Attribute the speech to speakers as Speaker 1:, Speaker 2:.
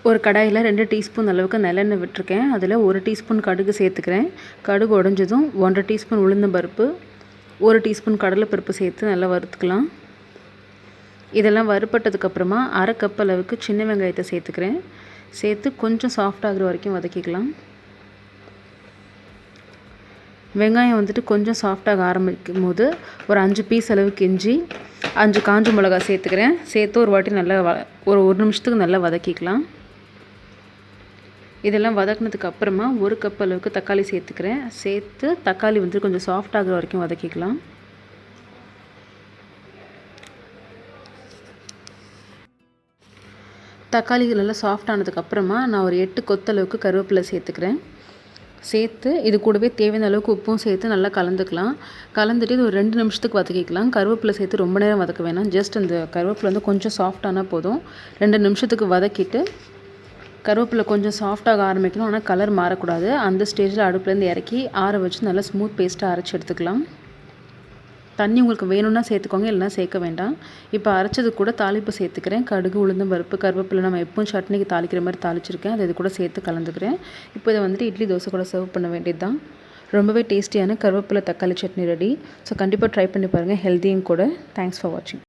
Speaker 1: ஒரு கடாயில் 2 டீஸ்பூன் அளவுக்கு நல்லெண்ணெய் விட்டுருக்கேன். அதில் 1 டீஸ்பூன் கடுகு சேர்த்துக்கிறேன். கடுகு உடஞ்சதும் 1 டீஸ்பூன் உளுந்தம்பருப்பு, 1 டீஸ்பூன் கடலைப்பருப்பு சேர்த்து நல்லா வறுத்துக்கலாம். இதெல்லாம் வறுப்பட்டதுக்கப்புறமா 1/2 கப் அளவுக்கு சின்ன வெங்காயத்தை சேர்த்துக்கிறேன். சேர்த்து கொஞ்சம் சாஃப்ட் ஆகுற வரைக்கும் வதக்கிக்கலாம். வெங்காயம் வந்துட்டு கொஞ்சம் சாஃப்டாக ஆரம்பிக்கும் போது ஒரு 5 பீஸ் அளவுக்கு இஞ்சி, 5 காஞ்ச மிளகா சேர்த்துக்கிறேன். சேர்த்து ஒரு வாட்டி நல்லா ஒரு 1 நிமிஷத்துக்கு நல்லா வதக்கிக்கலாம். இதெல்லாம் வதக்கினதுக்கு அப்புறமா 1 கப் அளவுக்கு தக்காளி சேர்த்துக்கிறேன். சேர்த்து தக்காளி வந்து கொஞ்சம் சாஃப்ட் ஆகுற வரைக்கும் வதக்கிக்கலாம். தக்காளி நல்லா சாஃப்ட் ஆனதுக்கப்புறமா நான் ஒரு 8 கொத்தளவுக்கு கருவேப்பிலை சேர்த்துக்கிறேன். சேர்த்து இது கூடவே தேவையான அளவுக்கு உப்பும் சேர்த்து நல்லா கலந்துக்கலாம். கலந்துட்டு இது ஒரு 2 நிமிஷத்துக்கு வதக்கிக்கலாம். கருவேப்பிலை சேர்த்து ரொம்ப நேரம் வதக்க வேணாம். ஜஸ்ட் அந்த கருவேப்பிலை வந்து கொஞ்சம் சாஃப்டானால் போதும். 2 நிமிஷத்துக்கு வதக்கிட்டு கருவேப்பிலை கொஞ்சம் சாஃப்டாக ஆரம்பிக்கணும். ஆனால் கலர் மாறக்கூடாது. அந்த ஸ்டேஜில் அடுப்புலேருந்து இறக்கி ஆற வச்சு நல்லா ஸ்மூத் பேஸ்ட்டாக அரைச்சி எடுத்துக்கலாம். தண்ணி உங்களுக்கு வேணும்னா சேர்த்துக்கோங்க, இல்லைனா சேர்க்க வேண்டாம். இப்போ அரைச்சது கூட தாளிப்பு சேர்த்துக்கிறேன். கடுகு, உளுந்தம் பருப்பு, கருவேப்பிலை நம்ம எப்பவும் சட்னிக்கு தாளிக்கிற மாதிரி தாளிச்சிருக்கேன். அதை இது கூட சேர்த்து கலந்துக்கிறேன். இப்போ இதை வந்துட்டு இட்லி தோசை கூட சர்வ் பண்ண வேண்டியது தான். ரொம்பவே டேஸ்டியான கருவேப்பிலை தக்காளி சட்னி ரெடி. ஸோ கண்டிப்பாக ட்ரை பண்ணி பாருங்கள். ஹெல்த்தியும் கூட. தேங்க்ஸ் ஃபார் வாட்சிங்.